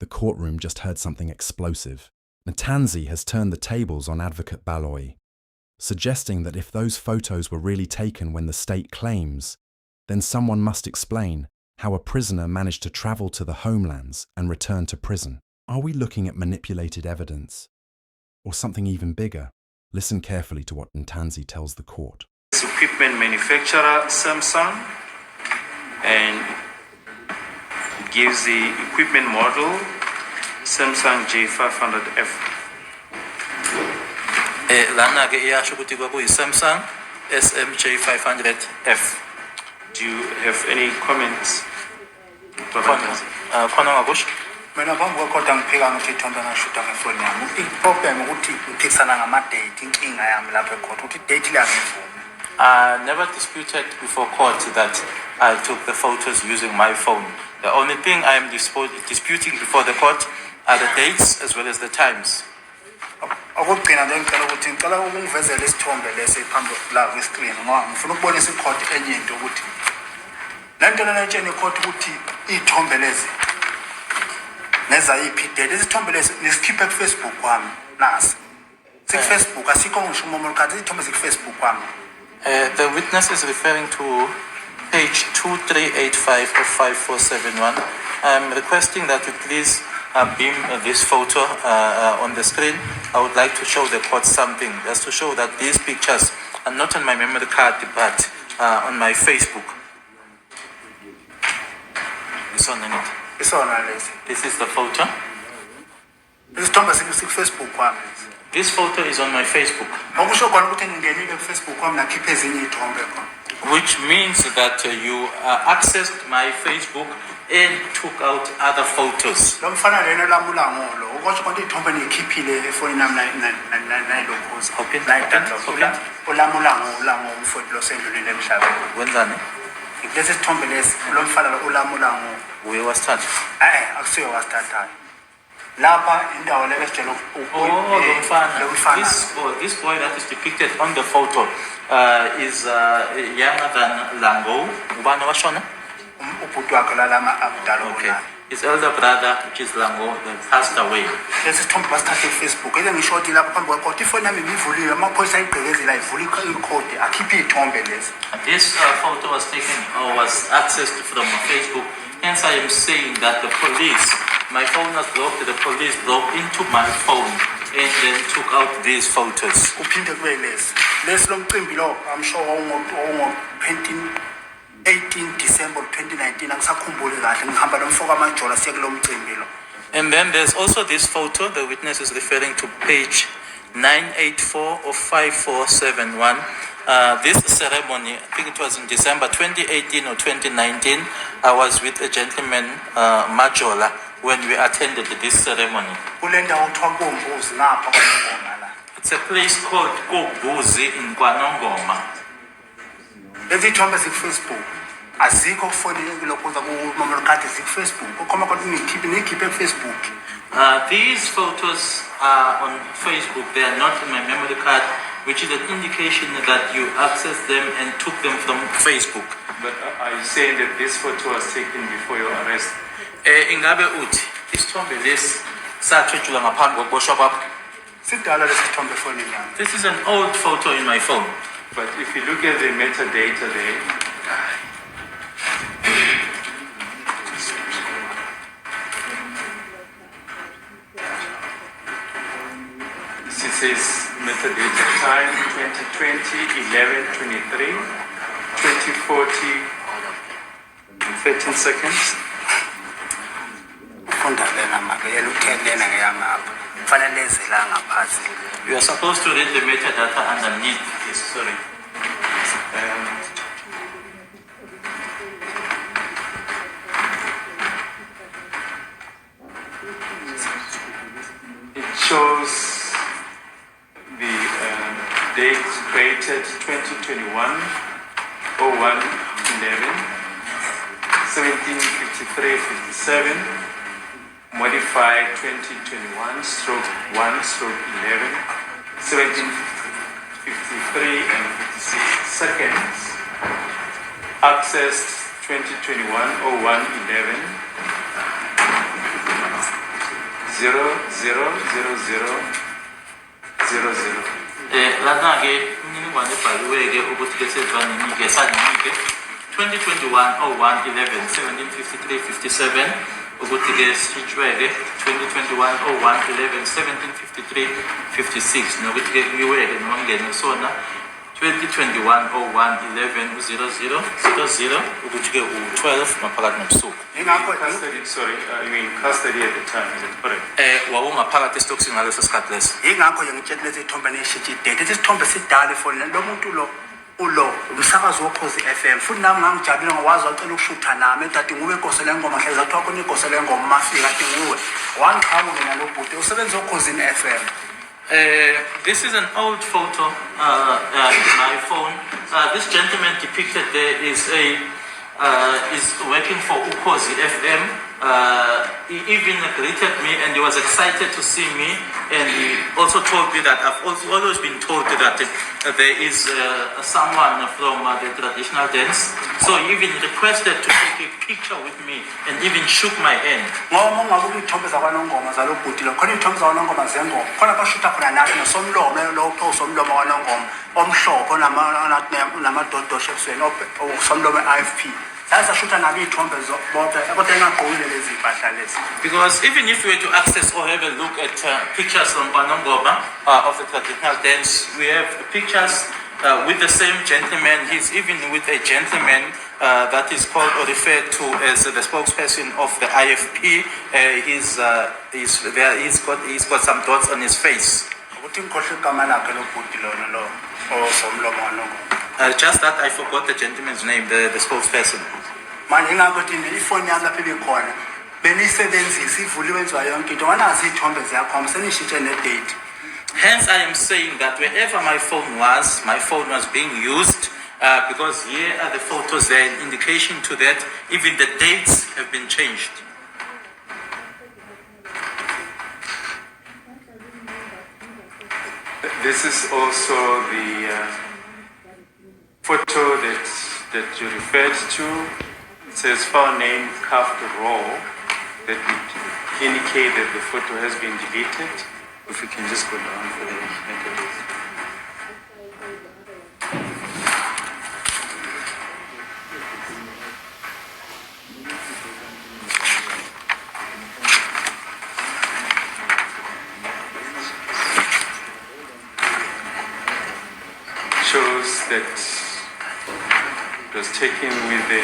the courtroom just heard something explosive. Mtanzi has turned the tables on Advocate Baloyi, suggesting that if those photos were really taken when the state claims, then someone must explain how a prisoner managed to travel to the homelands and return to prison. Are we looking at manipulated evidence? Or something even bigger? Listen carefully to what Mtanzi tells the court. Equipment manufacturer Samsung, and it gives the equipment model Samsung J500F. Lana ke iyasho ukuthi kwakuyi Samsung SMJ500F. Do you have any comments? Khona ngakusho. Mina phambi kodwa ngiphika ngithi ithombe ngashuta ngefoni yami. I-problem ukuthi uphikisana ngama-date inkinga yami lapha ecourt ukuthi date le angivumi. I never disputed before court that I took the photos using my phone. The only thing I am disputing before the court are the dates as well as the times. Akugcina nje ngicela ukuthi ngicela ungivezele isithombe lesi phambi la kwi-screen ngoba ngifuna ukubonisa i-court enye into ukuthi lento lena etsheni i-court ukuthi iy'thombe lezi neza yiphi date isithombe lesi nisikhiphe ku-Facebook kwami nasi siku-Facebook asikho ngisho umomo khathi izithombe ziku-Facebook kwami. The witness is referring to page 2385 of 5471. I'm requesting that you please beam this photo on the screen. I would like to show the court something, just to show that these pictures are not on my memory card but on my Facebook. This one, this is the photo. Facebook kwami. This photo is on my Facebook. Which means that you accessed my Facebook and took out other photos. We were started. This boy that is depicted on the photo is younger than Lango. Okay. His elder brother, which is Lango, passed away. This photo was taken or was accessed from Facebook. Hence, I am saying that the police, my phone was blocked, the police broke into my phone and then took out these photos. I'm sure 18 December 2019 And then there's also this photo. The witness is referring to page 984 of 5471. This ceremony, I think it was in December 2018 or 2019, I was with a gentleman, Majola, when we attended this ceremony. It's a place called Kobuzi in Kwanongoma. Facebook. Aziko phone lokwenza Facebook. Facebook. These photos are on Facebook. They are not in my memory card, which is an indication that you accessed them and took them from Facebook. But are you saying that this photo was taken before your arrest? Ingabe uthi isithombe lesi sathutshulwa ngaphambi kokuboshwa kwakho. Sidala lesithombe phone yami. This is an old photo in my phone. But if you look at the metadata there, it says metadata time 2020, 11:23, 2040, 13 seconds. You are supposed to read the metadata underneath this, sorry. It shows the date created 2021, 01/11, 17:53:57. Modified 2021/1/11, 17:53 and 56 seconds. Accessed 2021/01/11, lana-ke imininingwane ebhaliwe-ke ukuthi-ke sedvanini-ke saninike 2021-01-11-1753-57 ukuthi-ke sitshwe-ke 2021-01-11-1753-56 nokuthi-ke kuyiwe-ke noma kungene kusona 2021-01-11-00-00 ukuthi-ke u-12 maphakathi nobusuku. Sorry, you mean custody at the time, is it correct? Wawungaphakathi esitokisini ngaleso sikhathi leso. Yingakho ngitshela lezi ithombe neshithi date ethi isithombe sidala for lo muntu lo umsakazo wokhozi FM futhi nami ngangijabule ngowazi wacela ukushutha nami ethi ngube inkosi lengoma hleza kuthiwa khona inkosi lengoma mafika athi nguwe wangiqhamuka mina lo bhuti usebenza ukhosini FM. This is an old photo in my phone. This gentleman depicted there is working for Ukhozi FM. He even greeted me and he was excited to see me, and he also told me that I've always been told that there is someone from the traditional dance. So he even requested to take a picture with me and even shook my hand. Ngoba ngabuka ithombe zakwanongoma zalobhuti lo khona ithombe zakwanongoma zengoma khona bashutha khona nathi nosomlomo lo usomlomo kwanongoma omhlophe namadodoshe ebusweni osomlomo IFP. Because even if we were to access or have a look at pictures from Panongoma of the traditional dance, we have pictures with the same gentleman. He's even with a gentleman that is called or referred to as the spokesperson of the IFP. He's got some dots on his face. Just that I forgot the gentleman's name, the spokesperson. Hence, I am saying that wherever my phone was being used because here are the photos, there are an indication to that. Even the dates have been changed. This is also the photo that you referred to. It says file name carved raw, that would indicate that the photo has been deleted. If we can just go down for the metadata. Shows that it was taken with the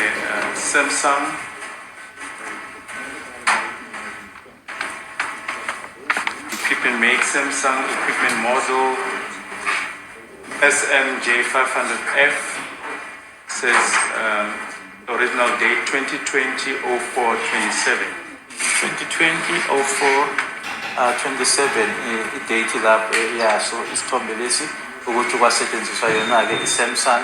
Samsung equipment make Samsung equipment model SMJ500F. Says original date 2020-04-27. 2020-04-27 date lapho yeah, so isithombe lesi ukuthi kwasetshenziswa yona-ke i-Samsung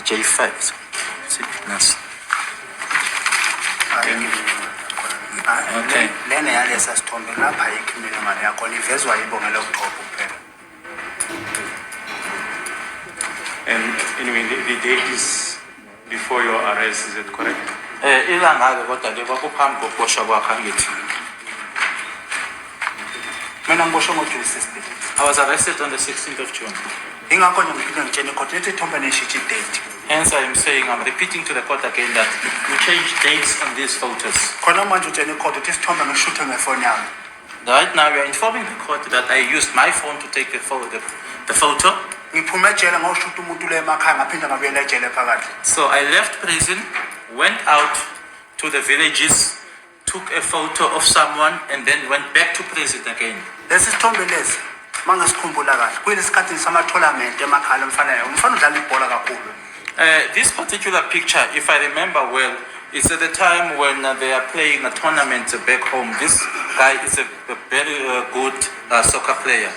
J5 nasi. Okay. Lena yalesa sithombe lapha ikhimile mali yakho ivezwa ibonga lokuthoba kuphela. And anyway, the date is before your arrest, is it correct? Ilanga-ke kodwa-ke kwakuphambi kokuboshwa kwakhe angithi. Mina ngiboshwe ngo-June 16. I was arrested on the 16th of June. Ingakho nje ngiphinde ngitshene ikhodi lethi ithombe neshithi date. Hence, I am saying, I'm repeating to the court again that you change dates on these photos. Khona manje utshene ikhodi ukuthi isithombe ngishuthe ngefoni yami. Right now, we are informing the court that I used my phone to take the photo. Ngiphume ejele ngawushutha umuntu le emakhaya ngaphinda ngabuyela ejele phakathi. So I left prison, went out to the villages, took a photo of someone, and then went back to prison again. Lesi sithombe lesi mangasikhumbula kahle kuyisikhathi sama-tournament emakhaya umfana udlala ibhola kakhulu. This particular picture, if I remember well, is at the time when they are playing a tournament back home. This guy is a very good soccer player.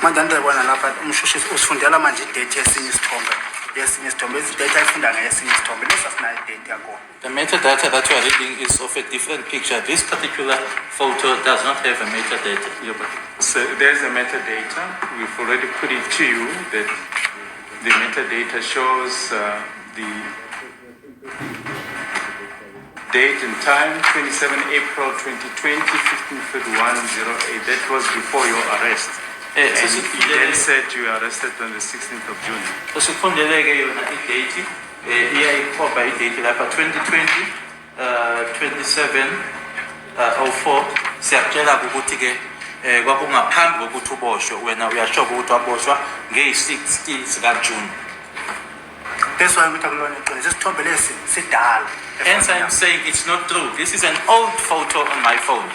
Manje ndiyabona lapha umshushisi usifundela manje idate yesinye isithombe. Yesinye isithombe izidate ayifunda ngeyesinye isithombe lesa sinayo idate yakhona. The metadata that you are reading is of a different picture. This particular photo does not have a metadata. So there's a metadata. We've already put it to you that the metadata shows the Date and time, 27 April 2020, 15:51:08. That was before your arrest. And you then said you were arrested on the 16th of June. Sesifundeleke yona i-date iyayikhomba i-date lapha 2020 27/04 siyakutshela ukuthi ke kwakungaphambi kokuthi uboshwe wena uyasho ukuthi waboshwa ngeyi-16 zikaJune. That's why ukuthi akulona iqiniso isithombe lesi sidala. Hence I'm saying it's not true. This is an old photo on my phone.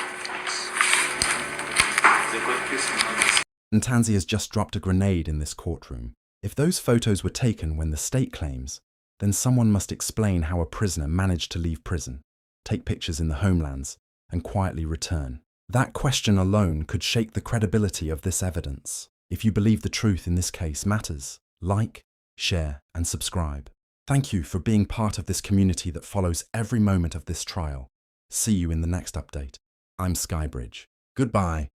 The good question on this. Ntanzi has just dropped a grenade in this courtroom. If those photos were taken when the state claims, then someone must explain how a prisoner managed to leave prison, take pictures in the homelands, and quietly return. That question alone could shake the credibility of this evidence. If you believe the truth in this case matters, like, share, and subscribe. Thank you for being part of this community that follows every moment of this trial. See you in the next update. I'm Skybridge. Goodbye.